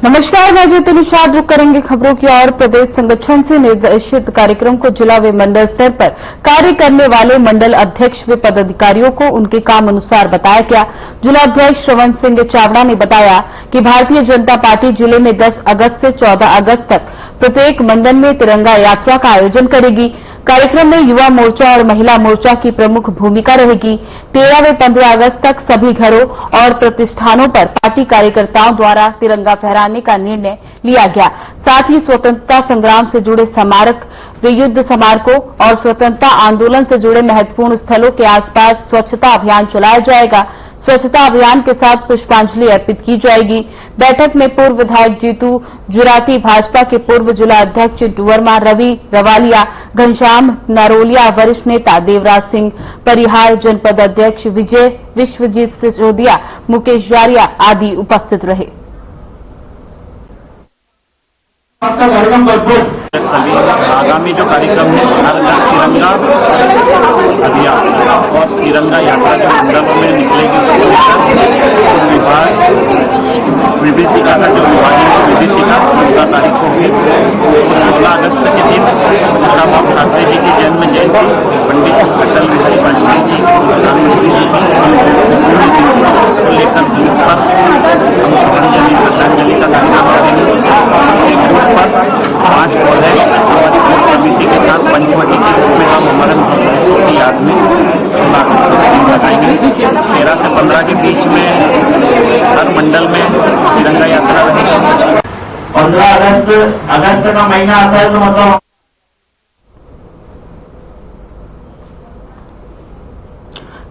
नमस्कार, मैं ज्योति निषाद। रुक करेंगे खबरों की ओर। प्रदेश संगठन से निर्देशित कार्यक्रम को जिला व मंडल स्तर पर कार्य करने वाले मंडल अध्यक्ष व पदाधिकारियों को उनके काम अनुसार बताया गया। जिलाध्यक्ष श्रवण सिंह चावड़ा ने बताया कि भारतीय जनता पार्टी जिले में 10 अगस्त से 14 अगस्त तक प्रत्येक मंडल में तिरंगा यात्रा का आयोजन करेगी। कार्यक्रम में युवा मोर्चा और महिला मोर्चा की प्रमुख भूमिका रहेगी। 13 व 15 अगस्त तक सभी घरों और प्रतिष्ठानों पर पार्टी कार्यकर्ताओं द्वारा तिरंगा फहराने का निर्णय लिया गया। साथ ही स्वतंत्रता संग्राम से जुड़े स्मारक व युद्ध स्मारकों और स्वतंत्रता आंदोलन से जुड़े महत्वपूर्ण स्थलों के आसपास स्वच्छता अभियान चलाया जाएगा। स्वच्छता अभियान के साथ पुष्पांजलि अर्पित की जाएगी। बैठक में पूर्व विधायक जीतू जुराती, भाजपा के पूर्व जिला अध्यक्ष चिंटू वर्मा, रवि रवालिया, घनश्याम नरोलिया, वरिष्ठ नेता देवराज सिंह परिहार, जनपद अध्यक्ष विजय विश्वजीत सिसोदिया, मुकेश जारिया आदि उपस्थित रहे। आपका कार्यक्रम सभी आगामी जो कार्यक्रम है तिरंगा अभियान और तिरंगा यात्रा जो मंडलों में निकलेगी विभाग विभीषिका का जो विभाग है विभीषिका 15 तारीख को भी 16 अगस्त के दिन बाबा ठाकरे जी की जन्म जयंती पंडित अटल बिहारी वाजपेयी जी प्रधानमंत्री जी को लेकर बूथ पर हम श्रद्धांजलि का कार्यक्रम करेंगे। 5 पौधे समिति के साथ पंचवटी के रूप में हम हमारे महापुरुषों की याद में लगाएंगे। 13 से 15 के बीच में हर मंडल में तिरंगा यात्रा रहेगी। 15 अगस्त का महीना आता है तो मतलब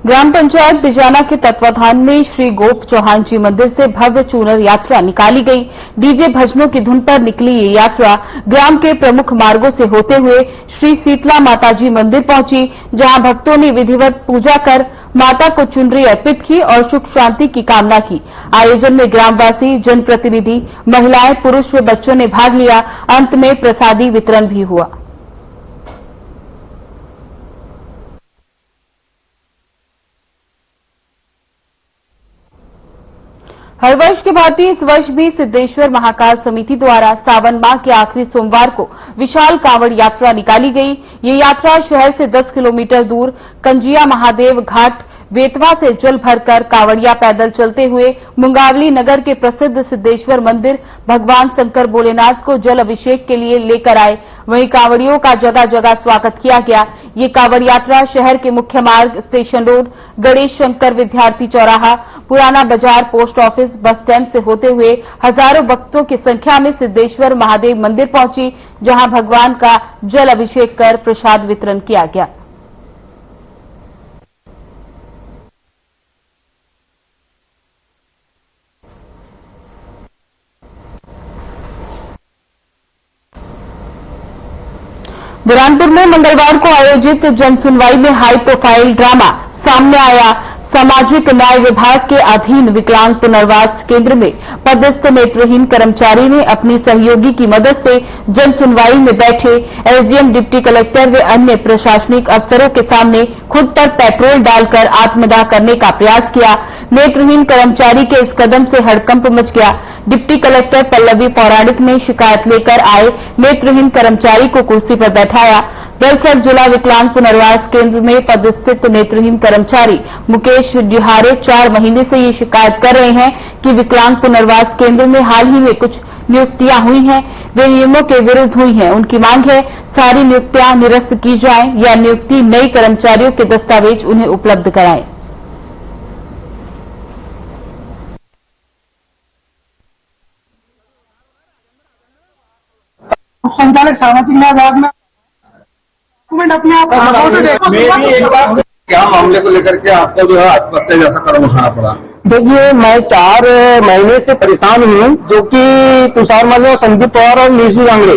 ग्राम पंचायत बिजाना के तत्वाधान में श्री गोप चौहान जी मंदिर से भव्य चूनर यात्रा निकाली गई। डीजे भजनों की धुन पर निकली ये यात्रा ग्राम के प्रमुख मार्गों से होते हुए श्री शीतला माताजी मंदिर पहुंची, जहां भक्तों ने विधिवत पूजा कर माता को चुनरी अर्पित की और सुख शांति की कामना की। आयोजन में ग्रामवासी, जनप्रतिनिधि, महिलाएं, पुरुष व बच्चों ने भाग लिया। अंत में प्रसादी वितरण भी हुआ। हर वर्ष की भांति इस वर्ष भी सिद्धेश्वर महाकाल समिति द्वारा सावन माह के आखिरी सोमवार को विशाल कांवड़ यात्रा निकाली गई। ये यात्रा शहर से 10 किलोमीटर दूर कंजिया महादेव घाट बेतवा से जल भरकर कांवड़िया पैदल चलते हुए मुंगावली नगर के प्रसिद्ध सिद्धेश्वर मंदिर भगवान शंकर भोलेनाथ को जल अभिषेक के लिए लेकर आए। वहीं कांवड़ियों का जगह जगह स्वागत किया गया। ये कांवड़ यात्रा शहर के मुख्य मार्ग स्टेशन रोड, गणेश शंकर विद्यार्थी चौराहा, पुराना बाजार, पोस्ट ऑफिस, बस स्टैंड से होते हुए हजारों भक्तों की संख्या में सिद्धेश्वर महादेव मंदिर पहुंची, जहां भगवान का जल अभिषेक कर प्रसाद वितरण किया गया। बुरहानपुर में मंगलवार को आयोजित जनसुनवाई में हाई प्रोफाइल ड्रामा सामने आया। सामाजिक न्याय विभाग के अधीन विकलांग पुनर्वास केंद्र में पदस्थ नेत्रहीन कर्मचारी ने अपनी सहयोगी की मदद से जनसुनवाई में बैठे एसडीएम, डिप्टी कलेक्टर व अन्य प्रशासनिक अफसरों के सामने खुद पर पेट्रोल डालकर आत्मदाह करने का प्रयास किया। नेत्रहीन कर्मचारी के इस कदम से हड़कंप मच गया। डिप्टी कलेक्टर पल्लवी पौराणिक ने शिकायत लेकर आए नेत्रहीन कर्मचारी को कुर्सी पर बैठाया। दरअसल जिला विकलांग पुनर्वास केंद्र में पदस्थित नेत्रहीन कर्मचारी मुकेश डिहारे 4 महीने से ये शिकायत कर रहे हैं कि विकलांग पुनर्वास केंद्र में हाल ही में कुछ नियुक्तियां हुई हैं, वे नियमों के विरुद्ध हुई हैं। उनकी मांग है सारी नियुक्तियां निरस्त की जाएं या नियुक्ति नई कर्मचारियों के दस्तावेज उन्हें उपलब्ध कराएं। संचालक सामाजिक न्याय विभाग में अपने आप क्या मामले को लेकर के आपको जो है आत्महत्या जैसा कदम उठाना पड़ा? देखिए, मैं 4 महीने से परेशान हूँ, जो कि तुषार माधव, संदीप पवार और नीशू लांगड़े,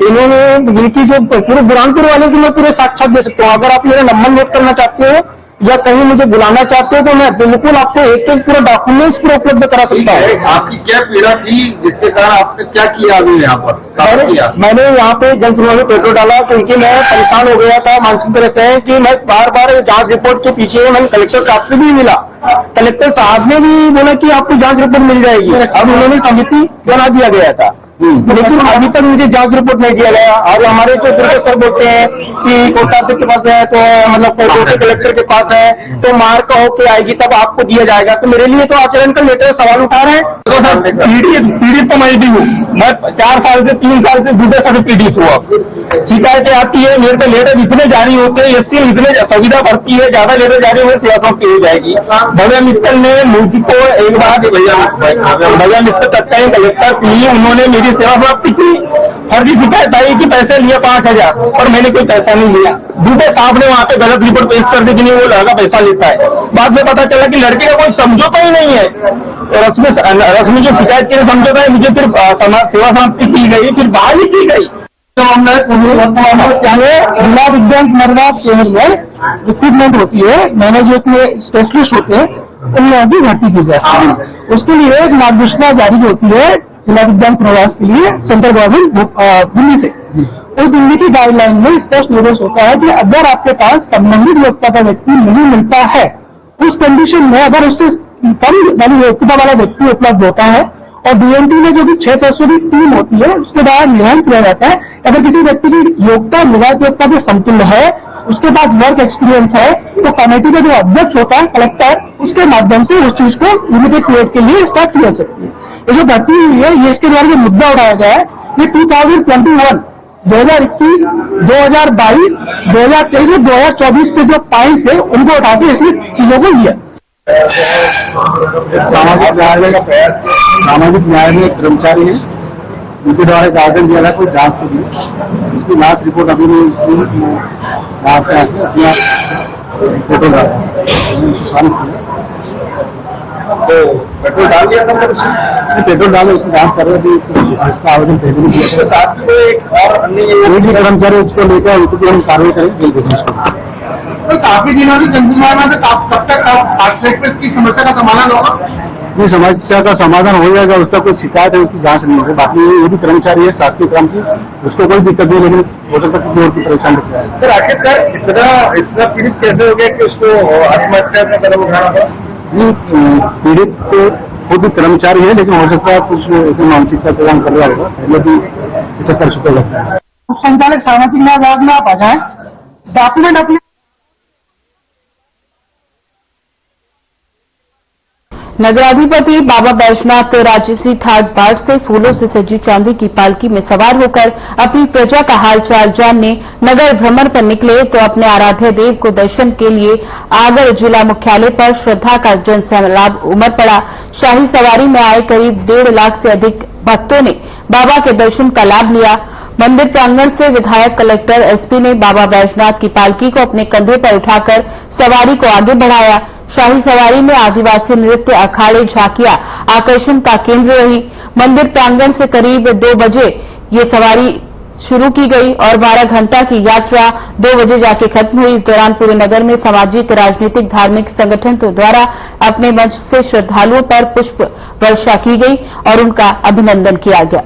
इन्होंने जिनकी जो पूरे बुरहानपुर वाले की मैं पूरे साक्षात दे सकता हूँ। अगर आप मेरा नंबर नोट करना चाहते हो, या कहीं मुझे बुलाना चाहते हो तो मैं बिल्कुल आपको एक पूरा डॉक्यूमेंट्स पूरा उपलब्ध करा सकता हूँ। आपकी क्या पीड़ा थी जिसके कारण आपने क्या किया अभी यहाँ पर? क्या किया? मैंने यहाँ पे जन सुनवाई में पेट्रोल डाला क्योंकि मैं परेशान हो गया था मानसिक तरह से कि मैं बार बार जांच रिपोर्ट के पीछे मैंने कलेक्टर साहब से भी मिला। कलेक्टर साहब ने भी बोला कि आपको जांच रिपोर्ट मिल जाएगी। अब उन्होंने समिति बना दिया गया था लेकिन अभी तक मुझे जांच रिपोर्ट नहीं दिया गया। और हमारे जो प्रोफेसर बोलते हैं कि कोषाध्यक्ष के पास है तो मतलब कोर्ट कलेक्टर के पास है तो मार्क होके आएगी तब आपको दिया जाएगा। तो मेरे लिए तो आचरण का लेटर सवाल उठा रहे हैं। पीड़ित तो मैं भी हूँ, मैं 4 साल से 3 साल से दूसरे साल पीड़ित हुआ। शिकायतें आती है मेरे को लेटर इतने जारी होते हैं, इसकी इतने सुविधा बढ़ती है, ज्यादा लेटर जारी हुए सेवा समाप्ति हो जाएगी। भैया मित्तल ने मुझको एक बार भैया मित्तल तत्कालीन कलेक्टर थी, उन्होंने मेरी सेवा समाप्ति की। फर्जी शिकायत आई कि पैसे लिए 5000 और मैंने कोई पैसा नहीं लिया। दूसरे साहब ने वहाँ पे गलत रिपोर्ट पेश कर दी कि नहीं वो लड़का पैसा लेता है। बाद में पता चला कि लड़के का कोई समझौता ही नहीं है। रस्मी जो शिकायत के लिए समझौता है मुझे फिर सेवा समाप्ति की गई, फिर बहाल ही की गई। तो हमने चाहे जिला विज्ञान पुनर्वास केंद्र में रिक्रूटमेंट होती है, मैनेजर के स्पेशलिस्ट होते हैं, उनमें भी भर्ती की जाती है। उसके लिए एक मार्गदर्शिका जारी होती है जिला विज्ञान पुनर्वास के लिए सेंट्रल गवर्नमेंट दिल्ली से। उस दिल्ली की गाइडलाइन में स्पष्ट निर्देश होता है कि अगर आपके पास संबंधित योग्यता का व्यक्ति नहीं मिलता है, उस कंडीशन में अगर उससे कम वाली योग्यता वाला व्यक्ति उपलब्ध होता है और डीएनटी में जो भी 6 सदस्यों की टीम होती है उसके द्वारा निर्णय किया जाता है। अगर किसी व्यक्ति की योग्यता निवास योग्यता के समतुल्य है, उसके पास वर्क एक्सपीरियंस है, तो कमेटी का जो अध्यक्ष होता है कलेक्टर, उसके माध्यम से उस चीज को लिमिटेड पीरियड के लिए स्टार्ट किया सकती है। ये जो भर्ती हुई है ये इसके द्वारा जो मुद्दा उठाया गया है ये 2021, 2021, 2022, 2023 और 2024 के जो पॉइंट है उनको उठा के इसलिए चीजों को लिया। सामाजिक न्यायालय का प्रयास, सामाजिक न्यायालय कर्मचारी है, उनके द्वारा एक आवेदन दिया था कोई जांच के लिए। उसकी जांच रिपोर्ट अभी नहीं पेट्रोल डाला तो पेट्रोल डाल दिया था सर, पेट्रोल डाले उसकी जांच कर रहे थे, उसका आवेदन पहले नहीं किया था। साथ में एक और अन्य कर्मचारी उसको लेकर उनको भी हम कार्रवाई करेंगे। तो काफी दिनों से जनसुनवाई में कब तक फास्ट ट्रैक पे इसकी समस्या का समाधान होगा? ये समस्या का समाधान हो जाएगा। उसका कोई शिकायत है उसकी जांच नहीं है। बाकी ये भी कर्मचारी है, शासकीय कर्मचारी, उसको कोई दिक्कत नहीं, लेकिन हो सकता है किसी और की परेशानी होता है। सर आखिरकार इतना पीड़ित कैसे हो गया कि उसको आत्महत्या का कदम उठाना पड़ा? पीड़ित तो खुद कर्मचारी है, लेकिन हो सकता है कुछ ऐसे मानसिकता प्रदान कर रहा होगा, पहले भी ऐसा कर चुका लगता है। संचालक सामाजिक न्याय विभाग में आप आ जाए, डॉक्यूमेंट अपने नगराधिपति बाबा बैजनाथ राजसी थाट बाट से फूलों से सजी चांदी की पालकी में सवार होकर अपनी प्रजा का हालचाल जानने नगर भ्रमण पर निकले तो अपने आराध्य देव को दर्शन के लिए आगर जिला मुख्यालय पर श्रद्धा का जनसैलाब उमड़ पड़ा। शाही सवारी में आए करीब 1.5 लाख से अधिक भक्तों ने बाबा के दर्शन का लाभ लिया। मंदिर प्रांगण से विधायक, कलेक्टर, एसपी ने बाबा बैजनाथ की पालकी को अपने कंधे पर उठाकर सवारी को आगे बढ़ाया। शाही सवारी में आदिवासी नृत्य, अखाड़े, झांकियां आकर्षण का केंद्र रही। मंदिर प्रांगण से करीब 2 बजे ये सवारी शुरू की गई और 12 घंटा की यात्रा 2 बजे जाके खत्म हुई। इस दौरान पूरे नगर में सामाजिक, राजनीतिक, धार्मिक संगठनों द्वारा अपने मंच से श्रद्धालुओं पर पुष्प वर्षा की गई और उनका अभिनंदन किया गया।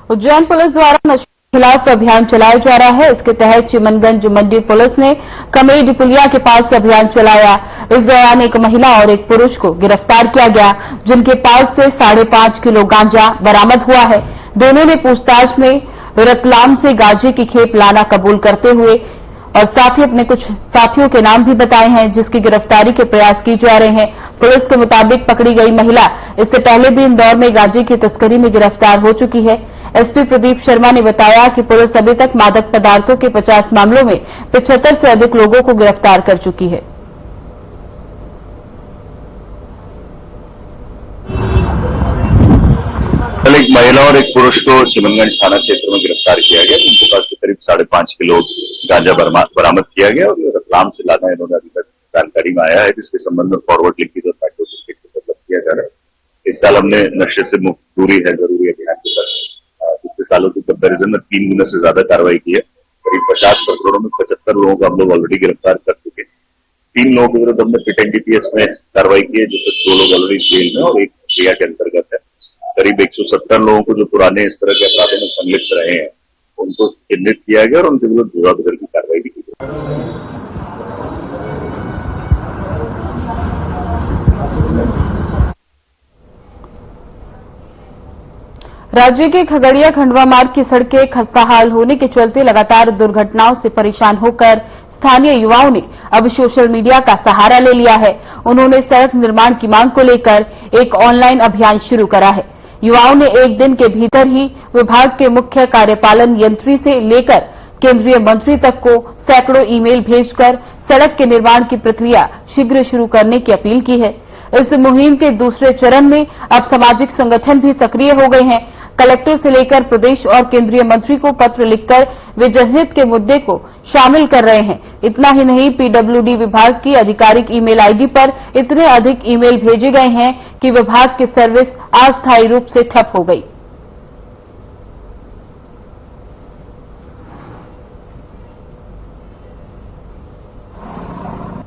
उज्जैन पुलिस द्वारा नशे के खिलाफ अभियान चलाया जा रहा है। इसके तहत चिमनगंज मंडी पुलिस ने कमेरी डिपुलिया के पास अभियान चलाया। इस दौरान एक महिला और एक पुरुष को गिरफ्तार किया गया, जिनके पास से 5.5 किलो गांजा बरामद हुआ है। दोनों ने पूछताछ में रतलाम से गांजे की खेप लाना कबूल करते हुए और साथ ही अपने कुछ साथियों के नाम भी बताए हैं, जिसकी गिरफ्तारी के प्रयास किए जा रहे हैं। पुलिस के मुताबिक पकड़ी गई महिला इससे पहले भी इंदौर में गांजे की तस्करी में गिरफ्तार हो चुकी है। एसपी प्रदीप शर्मा ने बताया कि पुलिस अभी तक मादक पदार्थों के 50 मामलों में 75 से अधिक लोगों को गिरफ्तार कर चुकी है। कल एक महिला और एक पुरुष को चिमनगंज थाना क्षेत्र में गिरफ्तार किया गया। उनके पास से करीब 5.5 किलो गांजा बरामद किया गया और रतलाम से लाना इन्होंने अभी तक जानकारी में आया है, जिसके संबंध में फॉरवर्ड लिखित और मेट्रो टिकट डेवलप किया जा रहा है। इस साल हमने नशे से मुक्त दूरी है जरूरी अभियान के तहत पिछले सालों की कंपेरिजन में 3 गुना से ज्यादा कार्रवाई की है। करीब 50 प्रकरणों में 75 लोगों को हम लोग ऑलरेडी गिरफ्तार कर चुके हैं। 3 लोगों के विरुद्ध हमने फिट एनडीपीएस में कार्रवाई की है, जिसमें 2 लोग ऑलरेडी जेल में और एक क्रिया के अंतर्गत है। करीब 170 लोगों को जो पुराने इस तरह के अपराधों में संलिप्त रहे हैं उनको चिन्हित किया गया और उनके विरुद्ध विवाद की कार्रवाई भी की गई। राज्य के खगड़िया खंडवा मार्ग की सड़कें खस्ताहाल होने के चलते लगातार दुर्घटनाओं से परेशान होकर स्थानीय युवाओं ने अब सोशल मीडिया का सहारा ले लिया है। उन्होंने सड़क निर्माण की मांग को लेकर एक ऑनलाइन अभियान शुरू करा है। युवाओं ने एक दिन के भीतर ही विभाग के मुख्य कार्यपालन यंत्री से लेकर केंद्रीय मंत्री तक को सैकड़ों ईमेल भेजकर सड़क के निर्माण की प्रक्रिया शीघ्र शुरू करने की अपील की है। इस मुहिम के दूसरे चरण में अब सामाजिक संगठन भी सक्रिय हो गए हैं। कलेक्टर से लेकर प्रदेश और केंद्रीय मंत्री को पत्र लिखकर वे जनहित के मुद्दे को शामिल कर रहे हैं। इतना ही नहीं, पीडब्ल्यूडी विभाग की आधिकारिक ईमेल आईडी पर इतने अधिक ईमेल भेजे गए हैं कि विभाग की सर्विस अस्थायी रूप से ठप हो गई।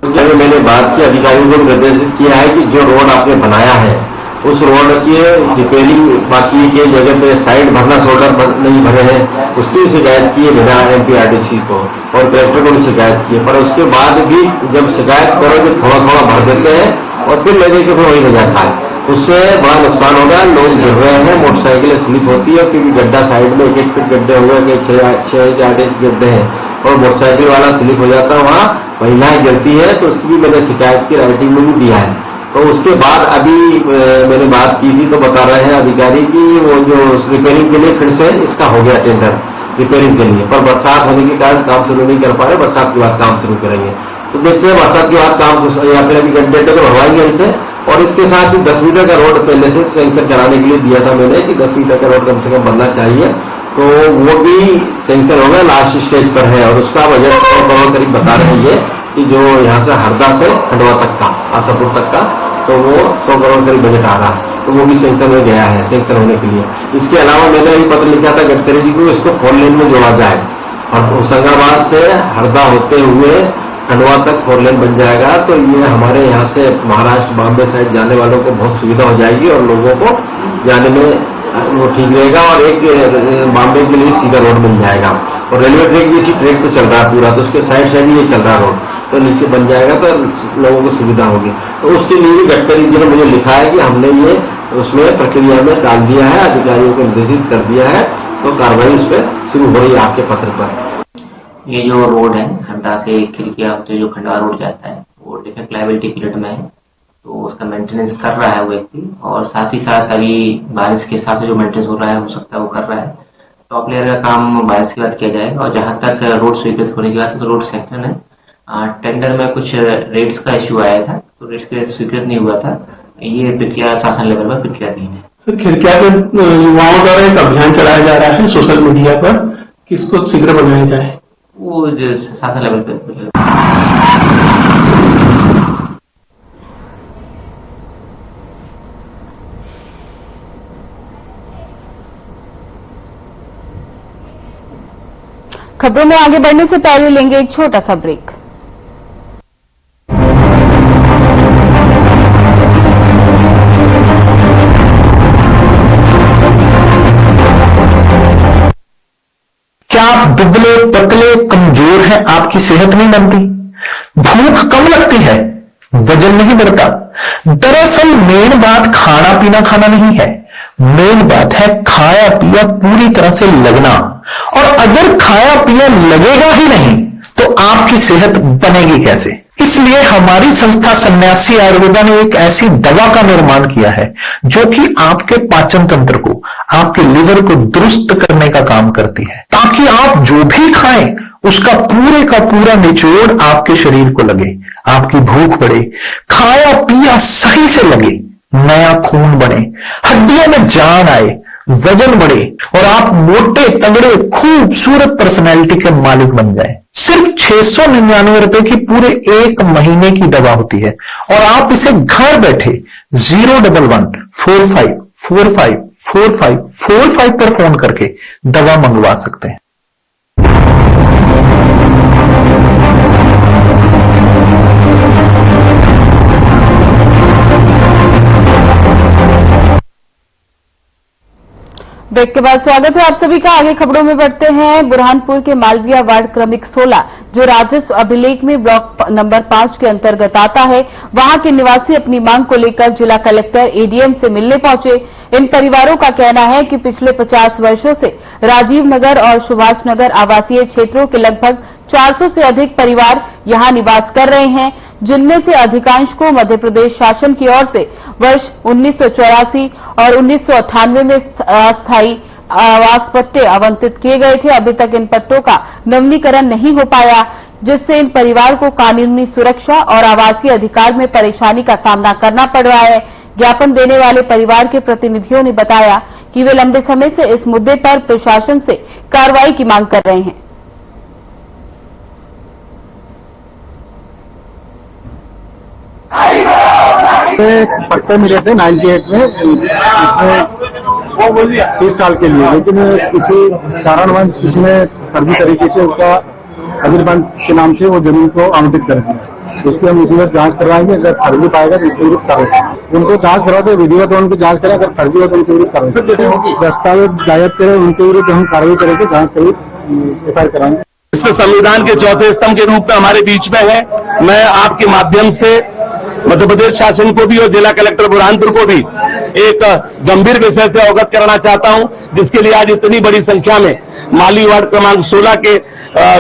मैंने बात की, अधिकारियों को निर्देशित किया है कि जो रोड आपने बनाया है उस रोड की रिपेयरिंग बाकी के जगह पे साइड भरना शोल्डर नहीं भरे हैं, उसकी शिकायत की है बिना एमपीआरडीसी को और कलेक्टर को भी शिकायत की है। पर उसके बाद भी जब शिकायत करो तो थोड़ा थोड़ा भर देते हैं और फिर ले जाके फिर वही हो जाता है। उससे बड़ा नुकसान होगा। लोग गिर रहे हैं, मोटरसाइकिलें स्लिप होती है क्योंकि गड्ढा साइड में 1-1 फीट गड्ढे हो गए, 6-8 इंच गड्ढे हैं और मोटरसाइकिल वाला स्लिप हो जाता है। वहां महिलाएं गिरती है तो उसकी भी मैंने शिकायत की, राइटिंग में भी दिया है। तो उसके बाद अभी मैंने बात की थी तो बता रहे हैं अधिकारी कि वो जो रिपेयरिंग के लिए फिर से इसका हो गया टेंडर रिपेयरिंग के लिए, पर बरसात होने के कारण काम शुरू नहीं कर पा रहे। बरसात के बाद काम शुरू करेंगे तो देखते हैं बरसात के बाद काम या फिर अभी गड्ढे तो भरवाएंगे इनसे। और इसके साथ ही 10 मीटर का रोड पहले से सैंक्शन कराने के लिए दिया था मैंने कि 10 मीटर का रोड कम से कम बनना चाहिए, तो वो भी सैंक्शन होगा, लास्ट स्टेज पर है। और उसका बजट 100 करोड़ करीब बता रहे हैं ये कि जो यहाँ से हरदा से खंडवा तक का, आशापुर तक का, तो वो 100 करोड़ करीब बजट आ रहा है, तो वो भी सैंक्शन में गया है सैंक्शन होने के लिए। इसके अलावा मैंने भी पत्र लिखा था गडकरी जी को, इसको 4 लेन में जोड़ा जाए और होशंगाबाद से हरदा होते हुए खंडवा तक 4 लेन बन जाएगा तो ये हमारे यहाँ से महाराष्ट्र बॉम्बे साइड जाने वालों को बहुत सुविधा हो जाएगी और लोगों को जाने में वो ठीक रहेगा। और एक बॉम्बे के लिए सीधा रोड मिल जाएगा और रेलवे ट्रैक भी इसी ट्रैक पे चल रहा है पूरा, तो उसके साइड ये चल रहा है रोड, तो नीचे बन जाएगा तो लोगों को सुविधा होगी। तो उसके लिए भी गडकरी जी ने मुझे लिखा है कि हमने ये उसमें प्रक्रिया में डाल दिया है, अधिकारियों को निर्देशित कर दिया है, तो कार्रवाई उस पर शुरू हो रही है आपके पत्र पर। ये जो रोड है हरदा से खिड़किया होते जो खंडवा रोड जाता है वो डिफेक्ट लायबिलिटी पीरियड में है, तो उसका मेंटेनेंस कर रहा है वो व्यक्ति। और साथ ही साथ अभी बारिश के साथ जो मेंटेनेंस हो रहा है हो सकता है वो कर रहा है। टॉप लेयर का काम बारिश के बाद किया जाएगा। और जहां तक रोड स्वीकृत होने की बात है तो रोड सेक्शन है, टेंडर में कुछ रेट्स का इश्यू आया था तो रेट्स स्वीकृत नहीं हुआ था। ये प्रक्रिया शासन लेवल पर प्रक्रियाधीन है। सर, खिड़किया के युवाओं द्वारा एक अभियान चलाया जा रहा है सोशल मीडिया पर कि इसको शीघ्र बनाया जाए, वो शासन लेवल पर। खबरों में आगे बढ़ने से पहले लेंगे एक छोटा सा ब्रेक। क्या आप दुबले पतले कमजोर हैं, आपकी सेहत नहीं बनती, भूख कम लगती है, वजन नहीं बढ़ता? दरअसल मेन बात खाना पीना खाना नहीं है, मेन बात है खाया पिया पूरी तरह से लगना। और अगर खाया पिया लगेगा ही नहीं तो आपकी सेहत बनेगी कैसे? इसलिए हमारी संस्था सन्यासी आयुर्वेदा ने एक ऐसी दवा का निर्माण किया है जो कि आपके पाचन तंत्र को, आपके लिवर को दुरुस्त करने का काम करती है, ताकि आप जो भी खाएं उसका पूरे का पूरा निचोड़ आपके शरीर को लगे, आपकी भूख बढ़े, खाया पिया सही से लगे, नया खून बने, हड्डियों में जान आए, वजन बढ़े और आप मोटे तगड़े खूबसूरत पर्सनैलिटी के मालिक बन जाए। सिर्फ 699 रुपए की पूरे 1 महीने की दवा होती है और आप इसे घर बैठे 01145454545 पर फोन करके दवा मंगवा सकते हैं। ब्रेक के बाद स्वागत है आप सभी का। आगे खबरों में बढ़ते हैं। बुरहानपुर के मालविया वार्ड क्रमिक 16 जो राजस्व अभिलेख में ब्लॉक नंबर 5 के अंतर्गत आता है, वहां के निवासी अपनी मांग को लेकर जिला कलेक्टर एडीएम से मिलने पहुंचे। इन परिवारों का कहना है कि पिछले 50 वर्षों से राजीव नगर और सुभाष नगर आवासीय क्षेत्रों के लगभग 400 से अधिक परिवार यहां निवास कर रहे हैं, जिनमें से अधिकांश को मध्य प्रदेश शासन की ओर से वर्ष 1984 और 1998 में अस्थायी आवास पट्टे आवंटित किए गए थे। अभी तक इन पट्टों का नवीनीकरण नहीं हो पाया, जिससे इन परिवार को कानूनी सुरक्षा और आवासीय अधिकार में परेशानी का सामना करना पड़ रहा है। ज्ञापन देने वाले परिवार के प्रतिनिधियों ने बताया कि वे लंबे समय से इस मुद्दे पर प्रशासन से कार्रवाई की मांग कर रहे हैं। पट्टे मिले थे 98 में, इसमें 30 साल के लिए, लेकिन किसी कारणवश किसी ने फर्जी तरीके से उसका अग्रबंद के नाम से वो जमीन को आवंटित कर दिया। इसकी हम विधिवत जांच करवाएंगे। अगर फर्जी पाएगा तो उसकी विरुद्ध कार्रवाई, उनको जांच करवाते विधिवत उनको जांच करें, अगर फर्जी हो तो उनके विरुद्ध कार्रवाई, दस्तावेज दायर करें उनके विरुद्ध हम कार्रवाई करेंगे, जांच करेंगे, एफआईआर कराएंगे। इससे संविधान के चौथे स्तंभ के रूप में हमारे बीच में है। मैं आपके माध्यम से मध्य प्रदेश शासन को भी और जिला कलेक्टर बुरहानपुर को भी एक गंभीर विषय से अवगत कराना चाहता हूं, जिसके लिए आज इतनी बड़ी संख्या में माली वार्ड क्रमांक 16 के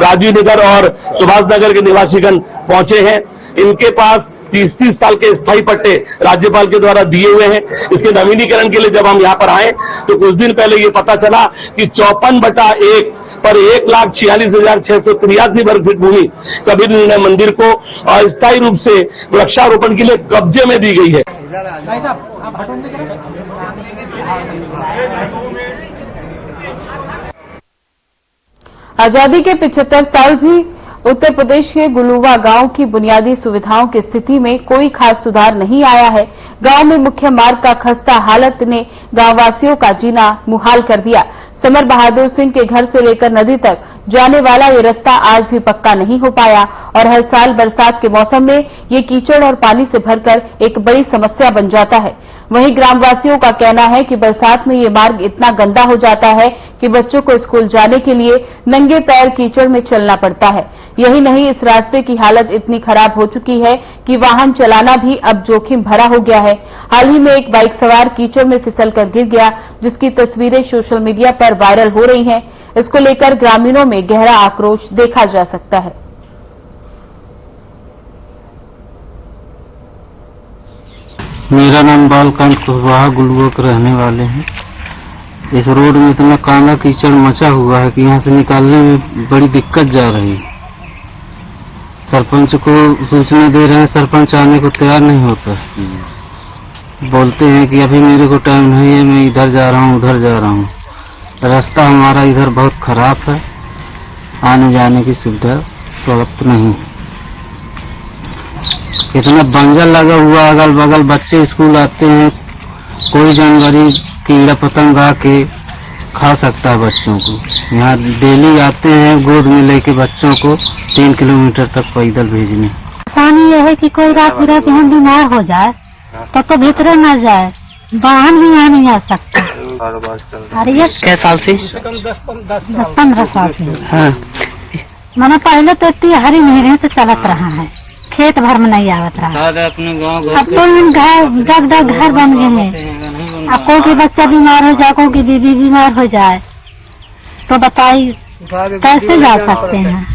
राजीव नगर और सुभाष नगर के निवासीगण पहुंचे हैं। इनके पास 30-30 साल के स्थायी पट्टे राज्यपाल के द्वारा दिए हुए हैं। इसके नवीनीकरण के लिए जब हम यहां पर आए तो कुछ दिन पहले ये पता चला कि 54/1 पर 1,46,683 वर्ग फीट भूमि कबीर निर्णय मंदिर को अस्थायी रूप से वृक्षारोपण के लिए कब्जे में दी गई है। आजादी के 75 साल भी उत्तर प्रदेश के गुलुवा गांव की बुनियादी सुविधाओं की स्थिति में कोई खास सुधार नहीं आया है। गांव में मुख्य मार्ग का खस्ता हालत ने गांववासियों का जीना मुहाल कर दिया। समर बहादुर सिंह के घर से लेकर नदी तक जाने वाला ये रास्ता आज भी पक्का नहीं हो पाया और हर साल बरसात के मौसम में ये कीचड़ और पानी से भरकर एक बड़ी समस्या बन जाता है। वहीं ग्रामवासियों का कहना है कि बरसात में ये मार्ग इतना गंदा हो जाता है कि बच्चों को स्कूल जाने के लिए नंगे पैर कीचड़ में चलना पड़ता है। यही नहीं, इस रास्ते की हालत इतनी खराब हो चुकी है कि वाहन चलाना भी अब जोखिम भरा हो गया है। हाल ही में एक बाइक सवार कीचड़ में फिसलकर गिर गया, जिसकी तस्वीरें सोशल मीडिया पर वायरल हो रही हैं। इसको लेकर ग्रामीणों में गहरा आक्रोश देखा जा सकता है। मेरा नाम बालकांत कुशवाहा गुलुआ के रहने वाले हैं। इस रोड में इतना कांदा कीचड़ मचा हुआ है कि यहाँ से निकालने में बड़ी दिक्कत जा रही है। सरपंच को सूचना दे रहे हैं, सरपंच आने को तैयार नहीं होता। बोलते हैं कि अभी मेरे को टाइम नहीं है, मैं इधर जा रहा हूँ उधर जा रहा हूँ। रास्ता हमारा इधर बहुत खराब है, आने जाने की सुविधा उपलब्ध नहीं। इतना बंजर लगा हुआ, अगल बगल बच्चे स्कूल आते हैं, कोई जानवरी कीड़ा पतंग आके खा सकता है बच्चों को। यहाँ डेली आते हैं गोद में लेके बच्चों को 3 किलोमीटर तक पैदल भेजने। परेशानी यह है कि कोई रात बिरात यहाँ बीमार हो जाए तब तो भीतर न जाए, वाहन भी यहाँ नहीं आ सकता। अरे ये कै साल से? 10-15 साल से। हाँ। मैंने पहले तो इतनी हरी नहरें से चलत रहा है, खेत भर में नहीं आवत रहा। अब तो घर बन गए हैं। अब कोई की बच्चा बीमार हो जाए, कोई की बीबी बीमार हो जाए तो बताइए कैसे जा सकते हैं।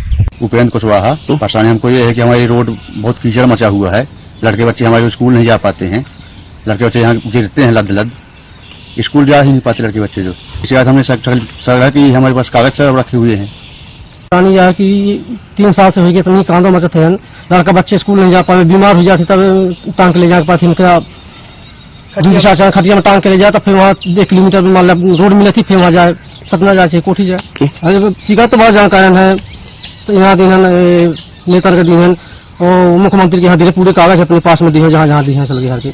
उपेंद्र कुशवाहा। परेशानी हमको ये है कि हमारी रोड बहुत कीचड़ मचा हुआ है। लड़के बच्चे हमारे स्कूल नहीं जा पाते हैं। लड़के बच्चे यहाँ गिरते हैं लद स्कूल जा ही नहीं पाते लड़के बच्चे जो। इसके बाद हमने सर कि हमारे पास कागज सब रखे हुए हैं। कहानी यह है कि 3 साल से हो गया इतनी कांदो मचत है, लड़का बच्चे स्कूल नहीं जा पाए, बीमार हो जाते तब टांग ले जा पाते। इनका खटिया में टांग के ले जाए तो फिर वहाँ 1 किलोमीटर में मान रोड मिले थी, फिर वहाँ जाए सतना जाए कोठी जाए। शिकायत तो बहुत जानकार है, तो यहाँ दिन नेता के दिन और मुख्यमंत्री के यहाँ धीरे पूरे कागज अपने पास में दिए, जहाँ जहाँ दिए हैं बिहार के।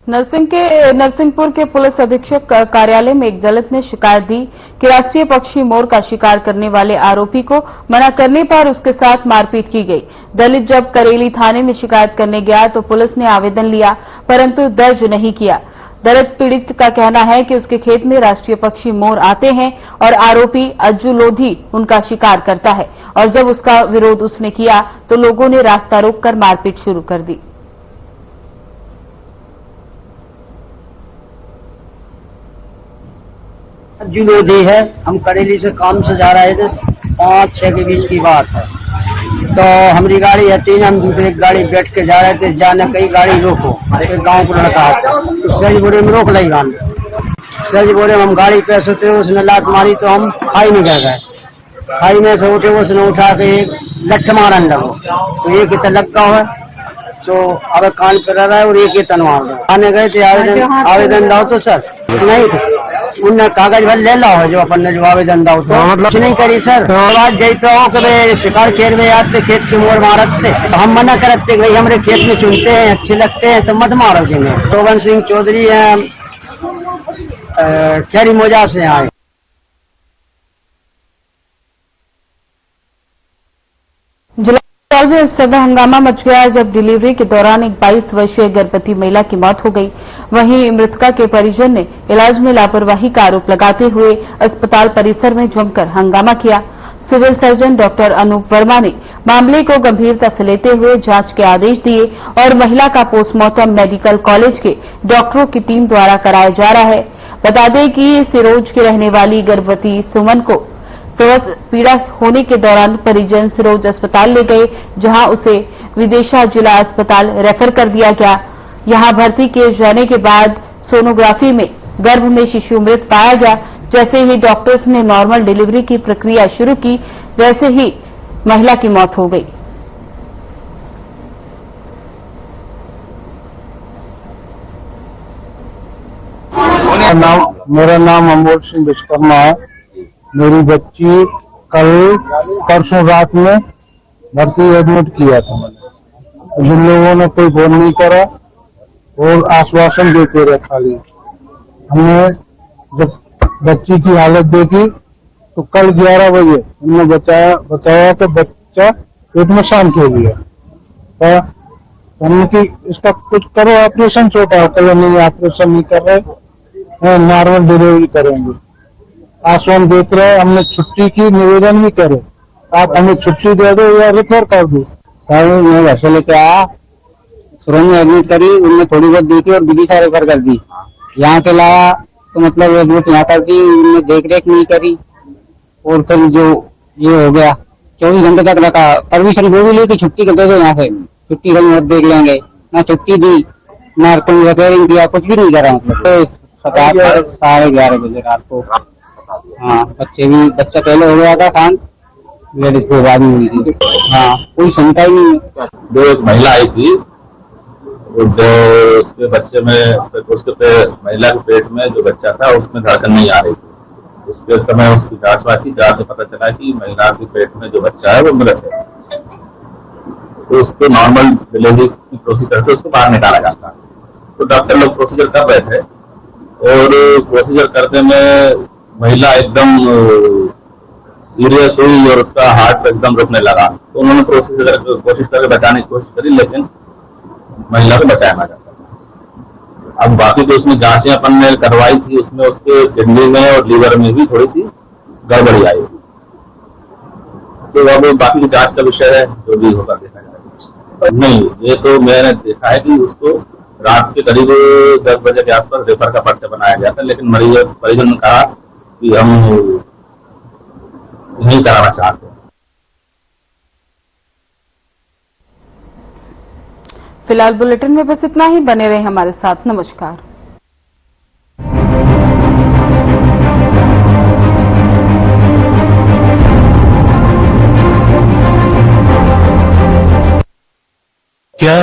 नरसिंहपुर के पुलिस अधीक्षक कार्यालय में एक दलित ने शिकायत दी कि राष्ट्रीय पक्षी मोर का शिकार करने वाले आरोपी को मना करने पर उसके साथ मारपीट की गई। दलित जब करेली थाने में शिकायत करने गया तो पुलिस ने आवेदन लिया, परंतु दर्ज नहीं किया। दलित पीड़ित का कहना है कि उसके खेत में राष्ट्रीय पक्षी मोर आते हैं और आरोपी अज्जू लोधी उनका शिकार करता है, और जब उसका विरोध उसने किया तो लोगों ने रास्ता रोककर मारपीट शुरू कर दी। अज्जू लोधी है, हम करेली से काम से जा रहे थे, 5-6 के बीच की बात है। तो हमारी गाड़ी है 3, हम दूसरे गाड़ी बैठ के जा रहे थे, जाने कई गाड़ी रोको, एक गांव को लड़का आता सज बोरे में रोक लाई गाड़ी, सज बोरे में हम गाड़ी पे सोते, उसने लात मारी तो हम खाई में गिर गए। खाई में से उठे, उसने उठा के एक लठ मारन लगो, तो एक इतना लग है तो अब कान पर रहा है और एक ही तनवार दो। आने गए थे आवेदन दाओ तो सर नहीं थे, उनने कागज भर ले लो है जो अपन ने जो आवेदन दाओ तो मतलब नहीं करी सर। बात जई तो कि शिकार खेत में आते, खेत के मोर मारत थे, तो हम मना करते भाई हमारे खेत में चुनते हैं, अच्छे लगते हैं तो मत मारो जिन्हें। शोभन सिंह चौधरी है, खेरी मोजा से आए। में उस समय हंगामा मच गया जब डिलीवरी के दौरान एक 22 वर्षीय गर्भवती महिला की मौत हो गई। वहीं मृतका के परिजन ने इलाज में लापरवाही का आरोप लगाते हुए अस्पताल परिसर में जमकर हंगामा किया। Civil surgeon doctor Anup Verma ने मामले को गंभीरता से लेते हुए जांच के आदेश दिए और महिला का पोस्टमार्टम मेडिकल कॉलेज के डॉक्टरों की टीम द्वारा कराया जा रहा है। बता दें कि सिरोंज की रहने वाली गर्भवती सुमन को प्रसव पीड़ा होने के दौरान परिजन सिरोंज अस्पताल ले गए, जहां उसे विदिशा जिला अस्पताल रेफर कर दिया गया। यहां भर्ती किए जाने के बाद सोनोग्राफी में गर्भ में शिशु मृत पाया गया। जैसे ही डॉक्टर्स ने नॉर्मल डिलीवरी की प्रक्रिया शुरू की, वैसे ही महिला की मौत हो गई। मेरा नाम अमोल सिंह विश्वकर्मा है। मेरी बच्ची कल परसों रात में भर्ती एडमिट किया था मैंने। जिन लोगों ने कोई फोन नहीं करा और आश्वासन देते रहे खाली। हमने जब बच्ची की हालत देखी तो कल 11 बजे हमने बताया तो बच्चा पेट में शांत हो गया। तो हमने कि इसका कुछ करो, ऑपरेशन छोटा है। कल नहीं ऑपरेशन नहीं कर रहे, नॉर्मल डिलीवरी करेंगे। आश्वासन देते रहे। हमने छुट्टी की निवेदन भी करे, आप हमें छुट्टी दे दो या रेफर कर दो। मैं वैसे लेके आया, सुरंग में एडमिट करी, उनने थोड़ी बहुत देखी और विदिशा रेफर कर दी। यहाँ के लाया तो मतलब एडमिट यहाँ कर दी, उनने देख रेख नहीं करी और फिर जो ये हो गया 24 घंटे तक रखा। परमिशन वो भी ली कि छुट्टी कर दो यहाँ से, छुट्टी कहीं मत देख लेंगे। ना छुट्टी दी, ना कोई रिपेयरिंग किया, कुछ भी नहीं करा। मतलब 11:30 बजे रात को। हाँ, बच्चा पहले हो गया था शांत, लेडीज को बाद में हुई थी। हाँ, कोई शंका ही नहीं है। जो एक महिला आई थी, जो उसके बच्चे में, उसके महिला के पेट में जो बच्चा था उसमें धड़कन नहीं आ रही थी। उसके समय उसकी जांच हुई, जांच में पता चला कि महिला के पेट में जो बच्चा है वो मृत है। तो उसको नॉर्मल डिलीवरी की प्रोसीजर से उसको बाहर निकाला जाता। तो डॉक्टर लोग प्रोसीजर कर रहे थे और प्रोसीजर करते में महिला एकदम सीरियस हुई और उसका हार्ट एकदम रुकने लगा। तो उन्होंने कोशिश करके बचाने की कोशिश करी, लेकिन महिला को बचाया ना जा सका। अब बाकी तो उसमें जांचें अपन ने करवाई थी, उसमें उसके किडनी में और लीवर में भी थोड़ी सी गड़बड़ी आई। तो अब बाकी की जांच का विषय है, जो भी होगा देखा जाएगा। नहीं, ये तो मैंने देखा है कि उसको रात के करीब 10 बजे के आसपास रेफर का पर्चा बनाया गया था, लेकिन मरीज परिजन ने कहा कि हम नहीं कराना चाहते। फिलहाल बुलेटिन में बस इतना ही। बने रहे हमारे साथ। नमस्कार।